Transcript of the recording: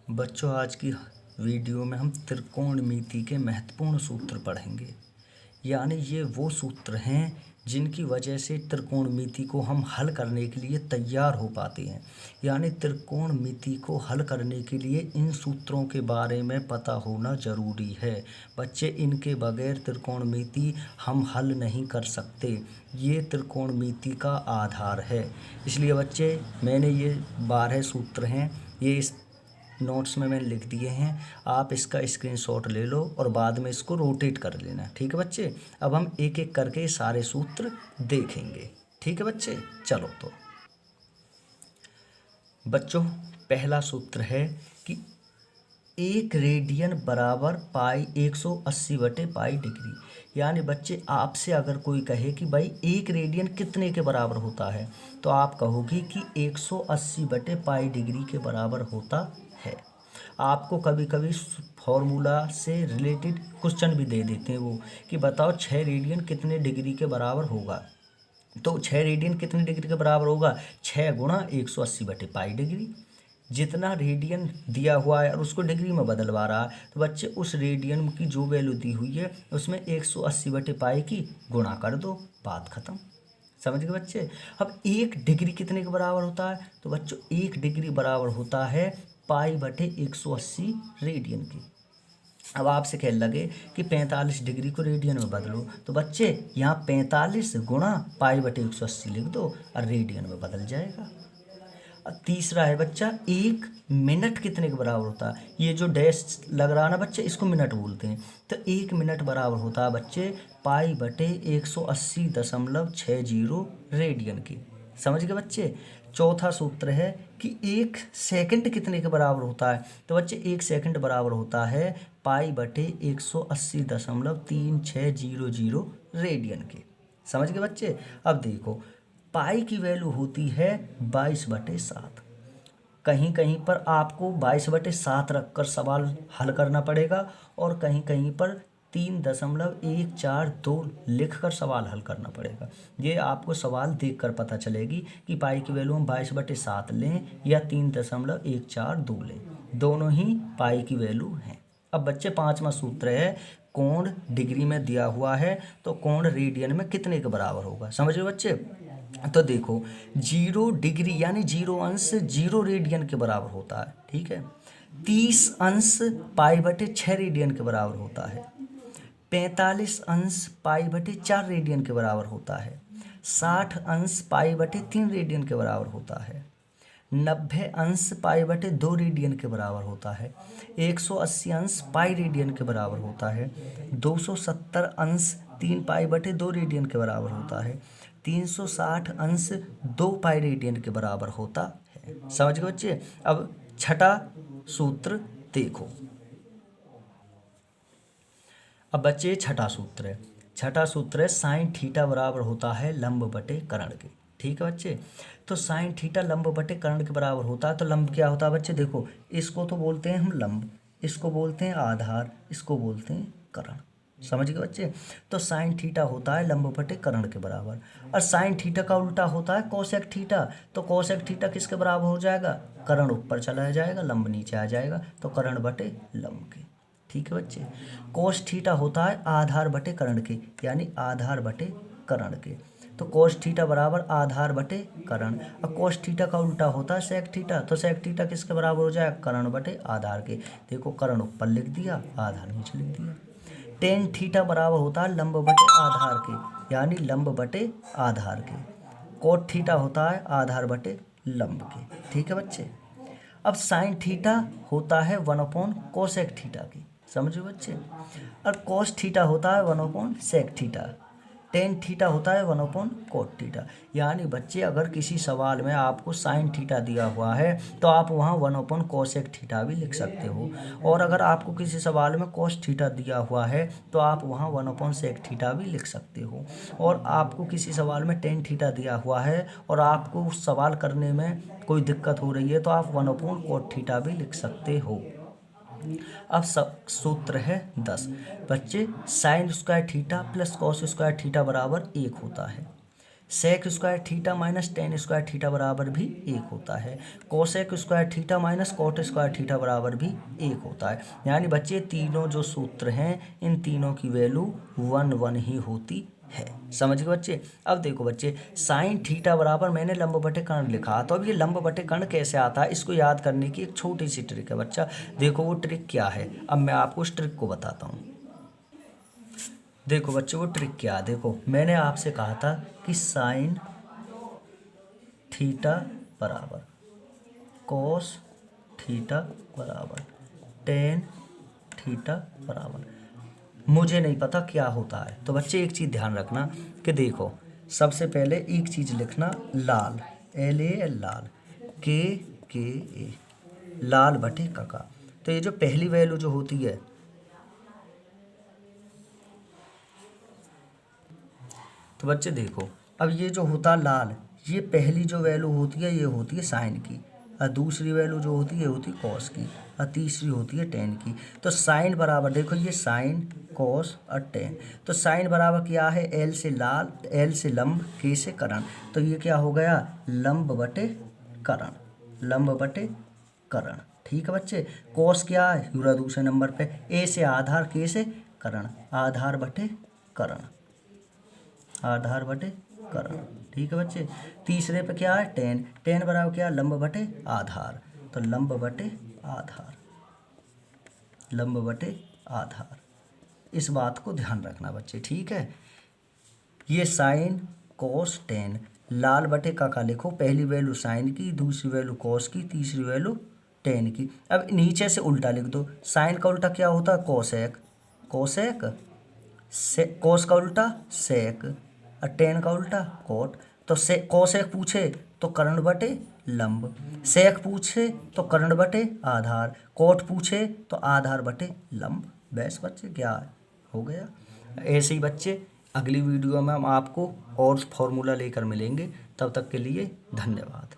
बच्चों, आज की वीडियो में हम त्रिकोणमिति के महत्वपूर्ण सूत्र पढ़ेंगे। यानी ये वो सूत्र हैं जिनकी वजह से त्रिकोणमिति को हम हल करने के लिए तैयार हो पाते हैं। यानी त्रिकोणमिति को हल करने के लिए इन सूत्रों के बारे में पता होना ज़रूरी है। बच्चे, इनके बगैर त्रिकोणमिति हम हल नहीं कर सकते। ये त्रिकोणमिति का आधार है। इसलिए बच्चे, मैंने ये 12 सूत्र हैं, ये इस नोट्स में मैंने लिख दिए हैं। आप इसका स्क्रीनशॉट ले लो और बाद में इसको रोटेट कर लेना। ठीक है बच्चे। अब हम एक एक करके सारे सूत्र देखेंगे। ठीक है बच्चे, चलो। तो बच्चों, पहला सूत्र है कि 1 रेडियन बराबर पाई 180/पाई डिग्री। यानी बच्चे, आपसे अगर कोई कहे कि भाई 1 रेडियन कितने के बराबर होता है, तो आप कहोगे कि 180/पाई डिग्री के बराबर होता है। आपको कभी कभी फॉर्मूला से रिलेटेड क्वेश्चन भी दे देते हैं वो, कि बताओ 6 रेडियन कितने डिग्री के बराबर होगा। तो 6 रेडियन कितने डिग्री के बराबर होगा? 6 गुणा 180/पाई डिग्री। जितना रेडियन दिया हुआ है और उसको डिग्री में बदलवा रहा है, तो बच्चे उस रेडियन की जो वैल्यू दी हुई है उसमें 180/पाई की गुणा कर दो, बात खत्म। समझ गए बच्चे। अब 1 डिग्री कितने के बराबर होता है? तो बच्चों 1 डिग्री बराबर होता है पाई/180 रेडियन की। अब आपसे कहने लगे कि 45 डिग्री को रेडियन में बदलो, तो बच्चे यहाँ 45 गुणा पाई/180 लिख दो और रेडियन में बदल जाएगा। तीसरा है बच्चा, 1 मिनट कितने के बराबर होता है? ये जो डैश लग रहा है ना बच्चे, इसको मिनट बोलते हैं। तो 1 मिनट बराबर होता है बच्चे पाई/180.60 रेडियन की। समझ गए बच्चे। चौथा सूत्र है कि 1 सेकंड कितने के बराबर होता है? तो बच्चे 1 सेकंड बराबर होता है पाई/180.3600 रेडियन के। समझ गए बच्चे। अब देखो, पाई की वैल्यू होती है 22/7। कहीं कहीं पर आपको 22/7 रखकर सवाल हल करना पड़ेगा और कहीं कहीं पर 3.142 लिखकर सवाल हल करना पड़ेगा। ये आपको सवाल देखकर पता चलेगी कि पाई की वैल्यू हम 22/7 लें या 3.142 लें। दोनों ही पाई की वैल्यू हैं। अब बच्चे, पांचवा सूत्र है, कोण डिग्री में दिया हुआ है तो कोण रेडियन में कितने के बराबर होगा। समझ रहे बच्चे। तो देखो, 0 डिग्री यानी 0 अंश 0 रेडियन के बराबर होता है। ठीक है। 30 अंश पाई/6 रेडियन के बराबर होता है। 45 अंश पाई/4 रेडियन के बराबर होता है। 60 अंश पाई/3 रेडियन के बराबर होता है। 90 अंश पाई/2 रेडियन के बराबर होता है। 180 अंश पाई रेडियन के बराबर होता है। 270 अंश 3 पाई/2 रेडियन के बराबर होता है। 360 अंश 2 पाई रेडियन के बराबर होता है। समझ गए बच्चे। अब छठा सूत्र देखो। अब बच्चे, छठा सूत्र है साइन थीटा बराबर होता है लंब बटे कर्ण के। ठीक है बच्चे। तो साइन थीटा लंब बटे कर्ण के बराबर होता है। तो लंब क्या होता है बच्चे? देखो, इसको तो बोलते हैं हम लंब, इसको बोलते हैं आधार, इसको बोलते हैं कर्ण। समझ गए बच्चे। तो साइन थीटा होता है लंब बटे कर्ण के बराबर। और साइन थीटा का उल्टा होता है कोसेक थीटा। तो कोसेक थीटा किसके बराबर हो जाएगा? कर्ण ऊपर चला जाएगा, लंब नीचे आ जाएगा, तो कर्ण बटे लंब के। ठीक है बच्चे। कोस थीटा होता है आधार बटे कर्ण के, यानी आधार बटे कर्ण के। तो कोस थीटा बराबर आधार बटे कर्ण। और कोस थीटा का उल्टा होता है सेक थीटा। तो सेक थीटा किसके बराबर हो जाएगा? कर्ण बटे आधार के। देखो, कर्ण ऊपर लिख दिया, आधार नीचे लिख दिया। टेन थीटा बराबर होता है लंब बटे आधार के, यानी लंब बटे आधार के। कोट थीटा होता है आधार बटे लंब के। ठीक है बच्चे। अब साइन थीटा होता है 1/कोसेक थीटा की। समझो बच्चे। और कोस थीटा होता है 1/सेक थीटा। टेन थीटा होता है 1/कोट थीटा। यानी बच्चे, अगर किसी सवाल में आपको साइन थीटा दिया हुआ है तो आप वहाँ 1/कोसेक थीटा भी लिख सकते हो। और अगर आपको किसी सवाल में कोस थीटा दिया हुआ है तो आप वहाँ 1/सेक थीटा भी लिख सकते हो। और आपको किसी सवाल में टेन थीटा दिया हुआ है और आपको उस सवाल करने में कोई दिक्कत हो रही है तो आप 1/कोट थीटा भी लिख सकते हो। अब सूत्र है 10। बच्चे, sine square theta plus cos square theta बराबर 1 होता है। Sec square theta minus tan square theta बराबर भी 1 होता है। Cosec square theta minus cot square theta बराबर भी 1 होता है। यानी बच्चे तीनों जो सूत्र हैं इन तीनों की वैल्यू 1 1 ही होती है। समझ गए बच्चे। अब देखो बच्चे, साइन थीटा बराबर मैंने लंब बटे कर्ण लिखा, तो अब ये लंब बटे कर्ण कैसे आता है इसको याद करने की एक छोटी सी ट्रिक है बच्चा। देखो वो ट्रिक क्या है, अब मैं आपको उस ट्रिक को बताता हूँ। देखो बच्चों वो ट्रिक क्या है, देखो मैंने आपसे कहा था कि साइन थीटा बराबर कोस थीटा बराबर टेन थीटा बराबर, मुझे नहीं पता क्या होता है। तो बच्चे एक चीज़ ध्यान रखना कि देखो सबसे पहले एक चीज़ लिखना, लाल LA लाल के लाल बटे काका। तो ये जो पहली वैल्यू जो होती है, तो बच्चे देखो अब ये जो होता लाल, ये पहली जो वैल्यू होती है ये होती है साइन की, और दूसरी वैल्यू जो होती है ये होती है कॉस की, और तीसरी होती है टेन की। तो साइन बराबर देखो ये साइन कॉस और टेन, तो साइन बराबर क्या है, एल से लाल, एल से लंब, के से करण। तो ये क्या हो गया, लंब बटे करण, लंब बटे करण। ठीक है बच्चे। कॉस क्या है, पूरा दूसरे नंबर पे, ए से आधार, के से करण, आधार बटे करण, आधार बटे करण। ठीक है बच्चे। तीसरे पे क्या है, टेन, टेन बराबर क्या, लंब बटे आधार, तो लंब बटे आधार, लंब बटे आधार। इस बात को ध्यान रखना बच्चे, ठीक है। ये साइन कॉस टेन, लाल बटे काका लिखो, पहली वैल्यू साइन की, दूसरी वैल्यू कॉस की, तीसरी वैल्यू टेन की। अब नीचे से उल्टा लिख दो, साइन का उल्टा क्या होता है, कोसेक, कोसेक से, कोस का उल्टा सेक, और टेन का उल्टा कोट। तो से कोसेक पूछे तो कर्ण बटे लंब, सेक पूछे तो कर्ण बटे आधार, कोट पूछे तो आधार बटे लंब। बस बच्चे क्या हो गया। ऐसे ही बच्चे अगली वीडियो में हम आपको और फॉर्मूला लेकर मिलेंगे, तब तक के लिए धन्यवाद।